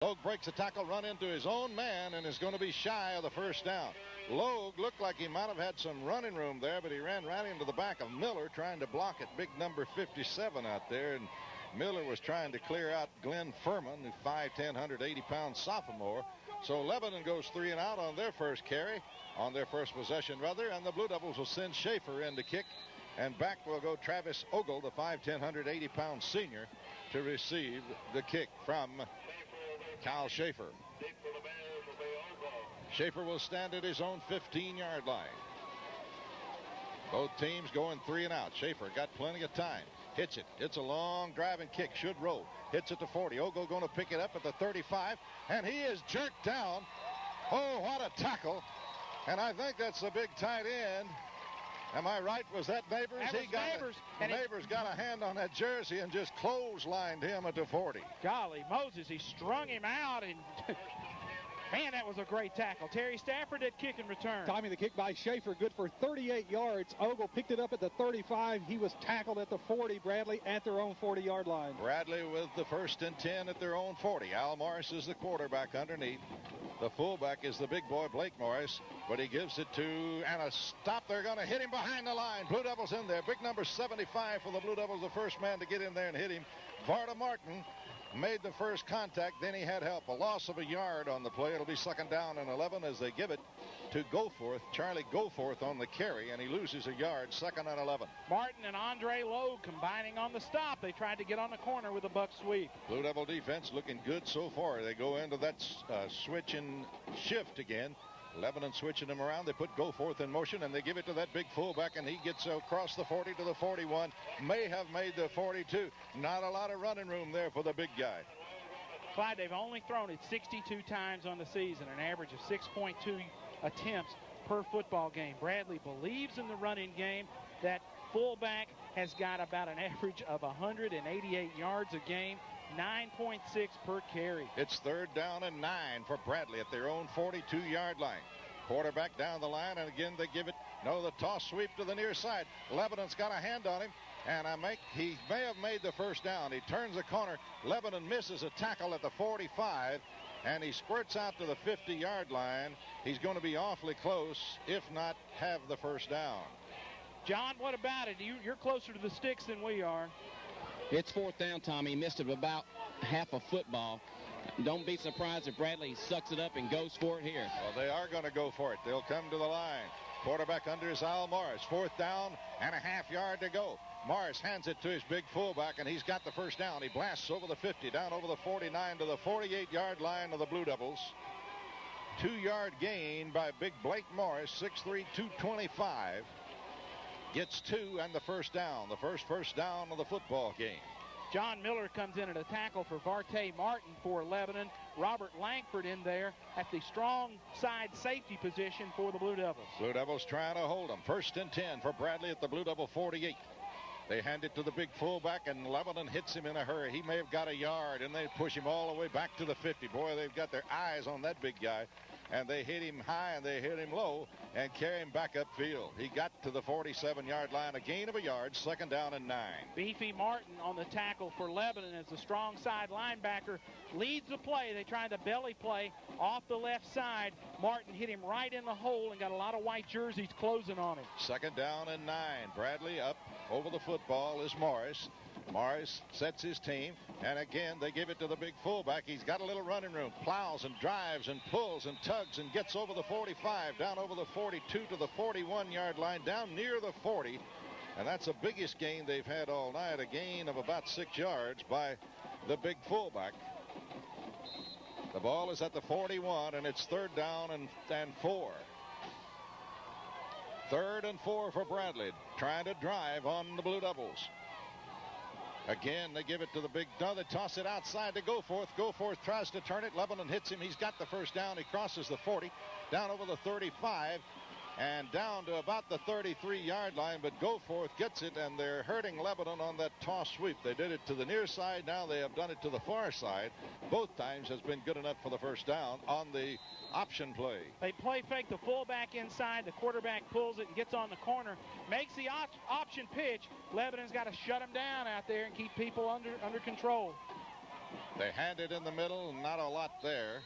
Logue breaks a tackle, run into his own man, and is going to be shy of the first down. Logue looked like he might have had some running room there, but he ran right into the back of Miller trying to block it. Big number 57 out there, and Miller was trying to clear out Glenn Furman, the 5'10", 180-pound sophomore. So Lebanon goes 3 and out on their first carry, on their first possession rather, and the Blue Devils will send Schaefer in to kick. And back will go Travis Ogle, the 5'10", 180-pound senior, to receive the kick from Kyle Schaefer. Schaefer will stand at his own 15-yard line. Both teams going 3 and out. Schaefer got plenty of time. Hits it. It's a long driving kick. Should roll. Hits it to 40. Ogle going to pick it up at the 35. And he is jerked down. Oh, what a tackle. And I think that's the big tight end. Am I right? Was that Neighbors? That was Neighbors. Neighbors got a hand on that jersey and just clotheslined him at the 40. Golly Moses, he strung him out, and man, that was a great tackle. Terry Stafford did kick and return. Tommy, the kick by Schaefer, good for 38 yards. Ogle picked it up at the 35. He was tackled at the 40, Bradley, at their own 40-yard line. Bradley with the 1st and 10 at their own 40. Al Morris is the quarterback underneath. The fullback is the big boy, Blake Morris, but he gives it to, and a stop. They're going to hit him behind the line. Blue Devils in there. Big number 75 for the Blue Devils, the first man to get in there and hit him. Varda Martin made the first contact, then he had help. A loss of a yard on the play. It'll be 2nd down and 11 as they give it to Goforth. Charlie Goforth on the carry, and he loses a yard. 2nd and 11. Martin and Andre Logue combining on the stop. They tried to get on the corner with a buck sweep. Blue Devil defense looking good so far. They go into that switch and shift again. Lebanon switching them around. They put Goforth in motion, and they give it to that big fullback, and he gets across the 40 to the 41. May have made the 42. Not a lot of running room there for the big guy. Clyde, they've only thrown it 62 times on the season, an average of 6.2 attempts per football game. Bradley believes in the running game. That fullback has got about an average of 188 yards a game. 9.6 per carry. It's 3rd down and 9 for Bradley at their own 42-yard line. Quarterback down the line, and again they give it. No, the toss sweep to the near side. Lebanon's got a hand on him, and he may have made the first down. He turns the corner. Lebanon misses a tackle at the 45, and he squirts out to the 50-yard line. He's going to be awfully close, if not have the first down. John, what about it? You're closer to the sticks than we are. It's 4th down, Tommy. He missed it about half a football. Don't be surprised if Bradley sucks it up and goes for it here. Well, they are going to go for it. They'll come to the line. Quarterback under is Al Morris. 4th down and a half yard to go. Morris hands it to his big fullback, and he's got the first down. He blasts over the 50, down over the 49 to the 48-yard line of the Blue Devils. 2-yard gain by big Blake Morris, 6'3", 225. Gets 2 and the first down. The first down of the football game. John Miller comes in at a tackle for Varte Martin for Lebanon. Robert Langford in there at the strong side safety position for the Blue Devils. Blue Devils trying to hold them. 1st and 10 for Bradley at the Blue Devil 48. They hand it to the big fullback, and Lebanon hits him in a hurry. He may have got a yard, and they push him all the way back to the 50. Boy, they've got their eyes on that big guy. And they hit him high and they hit him low and carry him back upfield. He got to the 47-yard line, a gain of a yard, 2nd down and 9. Beefy Martin on the tackle for Lebanon as the strong side linebacker leads the play. They tried the belly play off the left side. Martin hit him right in the hole and got a lot of white jerseys closing on him. 2nd down and 9. Bradley up over the football is Morris. Morris sets his team, and again they give it to the big fullback. He's got a little running room, plows and drives and pulls and tugs and gets over the 45, down over the 42 to the 41-yard line, down near the 40, and that's the biggest gain they've had all night, a gain of about 6 yards by the big fullback. The ball is at the 41, and it's 3rd down and 4. 3rd and 4 for Bradley, trying to drive on the Blue Devils. Again, they give it to the big. No, they toss it outside to Goforth. Goforth tries to turn it. Lebanon hits him. He's got the first down. He crosses the 40, down over the 35, and down to about the 33-yard line. But Goforth gets it, and they're hurting Lebanon on that toss sweep. They did it to the near side. Now they have done it to the far side. Both times has been good enough for the first down on the option play. They play fake the fullback inside. The quarterback pulls it and gets on the corner, makes the option pitch. Lebanon's got to shut him down out there and keep people under control. They hand it in the middle, not a lot there.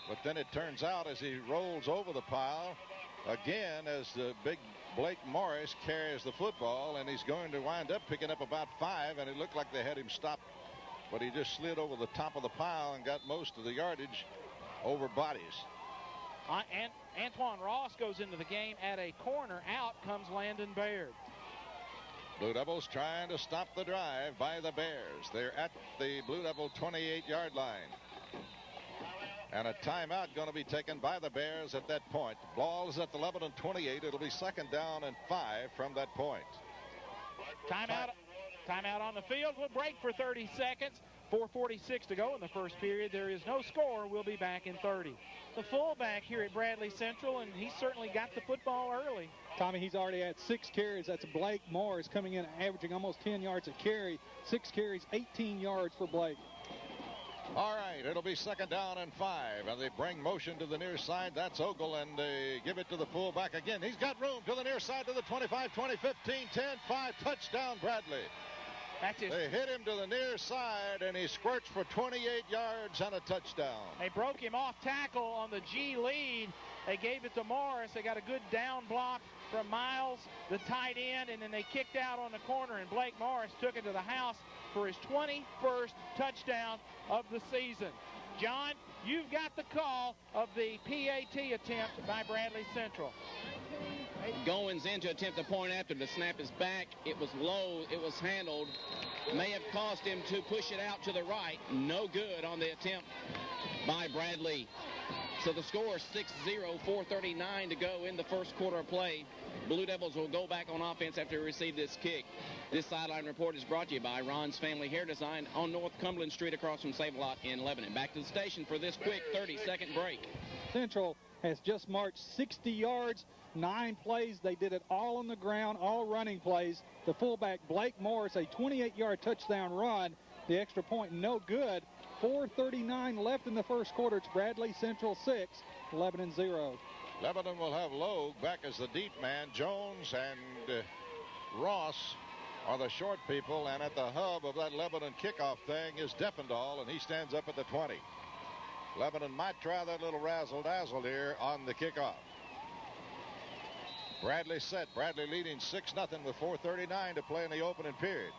But then it turns out as he rolls over the pile, again, as the big Blake Morris carries the football, and he's going to wind up picking up about 5, and it looked like they had him stopped, but he just slid over the top of the pile and got most of the yardage over bodies. And Antoine Ross goes into the game at a corner. Out comes Landon Baird. Blue Devils trying to stop the drive by the Bears. They're at the Blue Devil 28-yard line. And a timeout going to be taken by the Bears at that point. Ball is at the Lebanon 28. It'll be second down and 5 from that point. Timeout on the field. We'll break for 30 seconds. 4:46 to go in the first period. There is no score. We'll be back in 30. The fullback here at Bradley Central, and he certainly got the football early. Tommy, he's already had 6 carries. That's Blake Morris coming in, averaging almost 10 yards a carry. 6 carries, 18 yards for Blake. All right, it'll be second down and 5, and they bring motion to the near side. That's Ogle, and they give it to the fullback again. He's got room to the near side, to the 25, 20, 15, 10, 5. Touchdown, Bradley. That's it. They hit him to the near side, and he squirts for 28 yards and a touchdown. They broke him off tackle on the G lead. They gave it to Morris. They got a good down block from Miles, the tight end, and then they kicked out on the corner, and Blake Morris took it to the house for his 21st touchdown of the season. John, you've got the call of the PAT attempt by Bradley Central. Goins in to attempt the point after the snap is back. It was low. It was handled. May have caused him to push it out to the right. No good on the attempt by Bradley. So the score is 6-0, 4:39 to go in the first quarter of play. Blue Devils will go back on offense after they receive this kick. This sideline report is brought to you by Ron's Family Hair Design on North Cumberland Street across from Save-A-Lot in Lebanon. Back to the station for this quick 30-second break. Central has just marched 60 yards, 9 plays. They did it all on the ground, all running plays. The fullback, Blake Morris, a 28-yard touchdown run. The extra point, no good. 4:39 left in the first quarter. It's Bradley Central 6, Lebanon 0. Lebanon will have Logue back as the deep man. Jones and Ross are the short people, and at the hub of that Lebanon kickoff thing is Defendahl, and he stands up at the 20. Lebanon might try that little razzle-dazzle here on the kickoff. Bradley set. Bradley leading 6-0 with 4:39 to play in the opening period.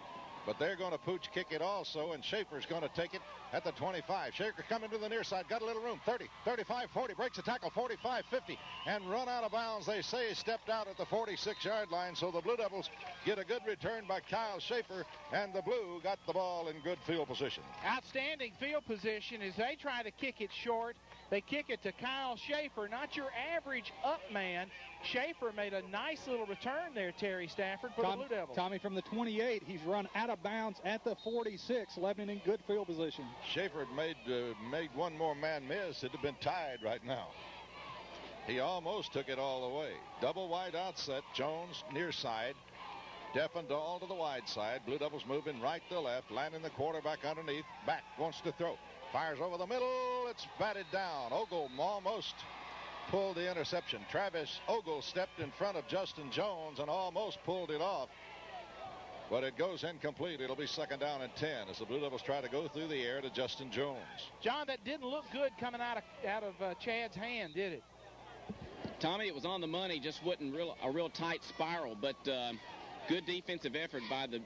But they're going to pooch kick it also, and Schaefer's going to take it at the 25. Schaefer coming to the near side, got a little room, 30, 35, 40, breaks a tackle, 45, 50, and run out of bounds. They say he stepped out at the 46-yard line, so the Blue Devils get a good return by Kyle Schaefer, and the Blue got the ball in good field position. Outstanding field position as they try to kick it short. They kick it to Kyle Schaefer, not your average up man. Schaefer made a nice little return there, Terry Stafford, for the Blue Devils. Tommy, from the 28, he's run out of bounds at the 46, Lebanon in good field position. Schaefer made one more man miss. It'd have been tied right now. He almost took it all the way. Double wide outset. Jones near side. Defendahl to the wide side. Blue Devils moving right to left. Landing the quarterback underneath. Back. Wants to throw. Fires over the middle. It's batted down. Ogle almost pulled the interception. Travis Ogle stepped in front of Justin Jones and almost pulled it off. But it goes incomplete. It'll be second down and 10 as the Blue Devils try to go through the air to Justin Jones. John, that didn't look good coming out of Chad's hand, did it? Tommy, it was on the money. Just wasn't a real tight spiral, but good defensive effort by the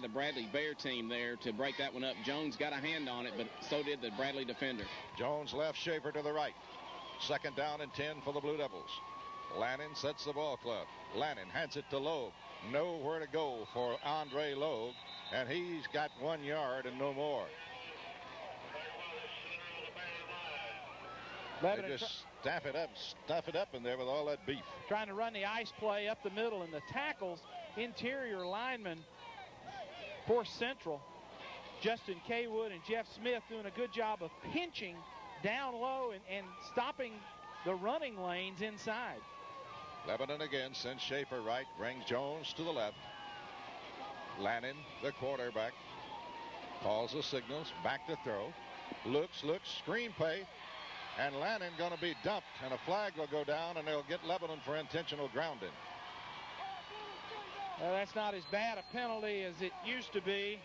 Bradley Bear team there to break that one up. Jones got a hand on it, but so did the Bradley defender. Jones left, Schaefer to the right. Second down and 10 for the Blue Devils. Lannon sets the ball club. Lannon hands it to Logue. Nowhere to go for Andre Logue, and he's got 1 yard and no more. They just stuff it up in there with all that beef. Trying to run the ice play up the middle, and the tackles, interior linemen for Central, Justin Kaywood and Jeff Smith doing a good job of pinching down low and stopping the running lanes inside. Lebanon again sends Schaefer right, brings Jones to the left. Lannon, the quarterback, calls the signals, back to throw. Looks, screen play, and Lannon going to be dumped, and a flag will go down, and they'll get Lebanon for intentional grounding. Well, that's not as bad a penalty as it used to be.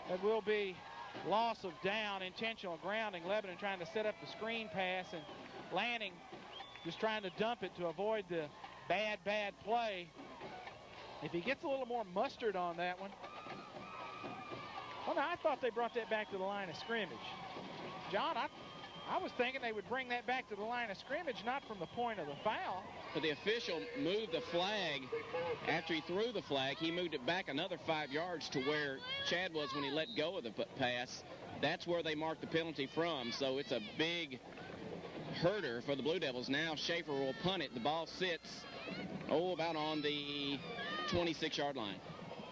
It will be loss of down, intentional grounding. Lebanon trying to set up the screen pass, and Lanning just trying to dump it to avoid the bad play. If he gets a little more mustard on that one. Well, now I thought they brought that back to the line of scrimmage. John, I was thinking they would bring that back to the line of scrimmage, not from the point of the foul. But the official moved the flag. After he threw the flag, he moved it back another 5 yards to where Chad was when he let go of the pass. That's where they marked the penalty from. So it's a big herder for the Blue Devils. Now Schaefer will punt it. The ball sits, about on the 26-yard line.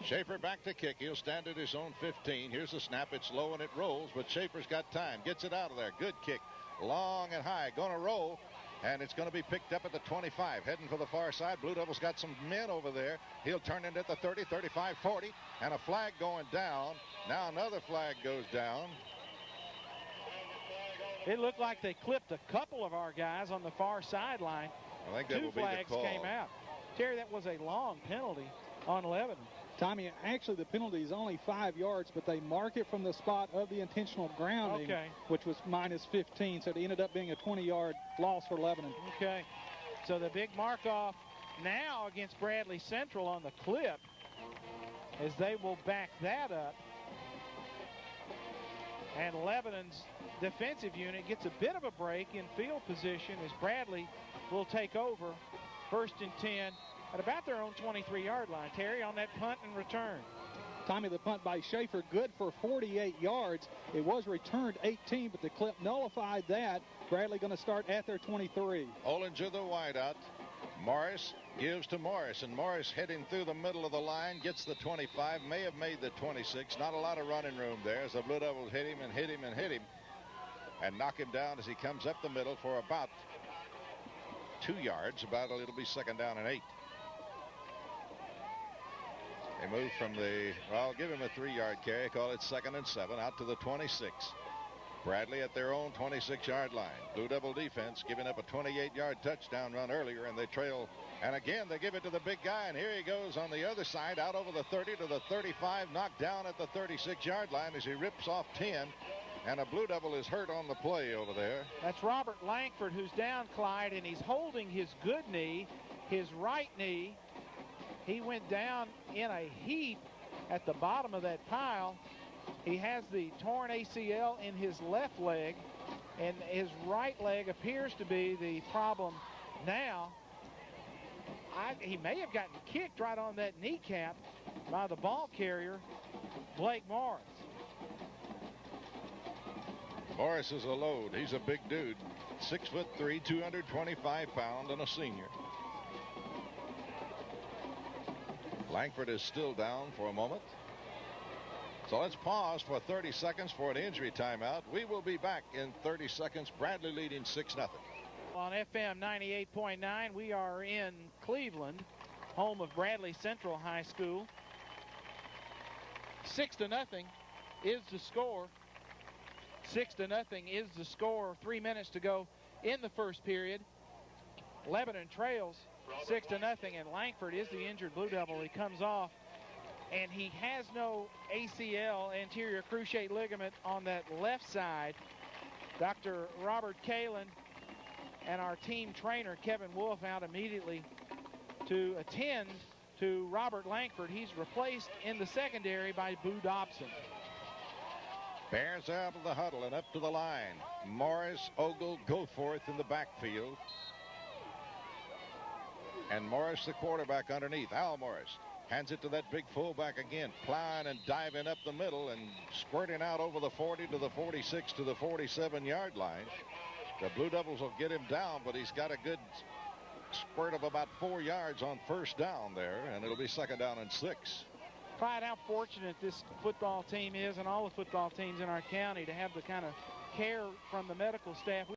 Schaefer back to kick. He'll stand at his own 15. Here's the snap. It's low and it rolls, but Schaefer's got time. Gets it out of there. Good kick. Long and high. Going to roll, and it's going to be picked up at the 25. Heading for the far side. Blue Devils got some men over there. He'll turn it at the 30, 35, 40, and a flag going down. Now another flag goes down. It looked like they clipped a couple of our guys on the far sideline. I think that will be the call. 2 flags came out. Terry, that was a long penalty on Lebanon. Tommy, actually the penalty is only 5 yards, but they mark it from the spot of the intentional grounding, which was minus 15. So it ended up being a 20-yard loss for Lebanon. Okay. So the big mark-off now against Bradley Central on the clip, as they will back that up. And Lebanon's defensive unit gets a bit of a break in field position as Bradley will take over 1st and 10 at about their own 23-yard line. Terry, on that punt and return. Tommy, the punt by Schaefer, good for 48 yards. It was returned 18, but the clip nullified that. Bradley going to start at their 23. Ollinger the wideout. Morris gives to Morris, and Morris heading through the middle of the line, gets the 25, may have made the 26. Not a lot of running room there as the Blue Devils hit him and hit him and hit him and knock him down as he comes up the middle for about 2 yards. It'll be 2nd down and 8. They move from I'll give him a 3-yard carry, call it 2nd and 7, out to the 26. Bradley at their own 26-yard line. Blue Devil defense giving up a 28-yard touchdown run earlier, and they trail. And again, they give it to the big guy, and here he goes on the other side, out over the 30 to the 35, knocked down at the 36-yard line as he rips off 10. And a Blue Devil is hurt on the play over there. That's Robert Langford, who's down, Clyde, and he's holding his good knee, his right knee. He went down in a heap at the bottom of that pile. He has the torn ACL in his left leg, and his right leg appears to be the problem now. He may have gotten kicked right on that kneecap by the ball carrier, Blake Morris. Morris is a load. He's a big dude. 6'3", 225 pounds, and a senior. Langford is still down for a moment. So let's pause for 30 seconds for an injury timeout. We will be back in 30 seconds. Bradley leading 6-0. On FM 98.9, we are in Cleveland, home of Bradley Central High School. 6-0 is the score. 6-0 is the score. 3 minutes to go in the first period. Lebanon trails 6-0, and Langford is the injured Blue Devil. He comes off, and he has no ACL, anterior cruciate ligament, on that left side. Dr. Robert Kalin and our team trainer, Kevin Wolf, out immediately to attend to Robert Langford. He's replaced in the secondary by Boo Dobson. Bears out of the huddle and up to the line. Morris, Ogle, Goforth in the backfield. And Morris, the quarterback, underneath. Al Morris hands it to that big fullback again, plowing and diving up the middle and squirting out over the 40 to the 46 to the 47-yard line. The Blue Devils will get him down, but he's got a good spurt of about 4 yards on 1st down there, and it'll be 2nd down and 6. Clyde, how fortunate this football team is, and all the football teams in our county, to have the kind of care from the medical staff.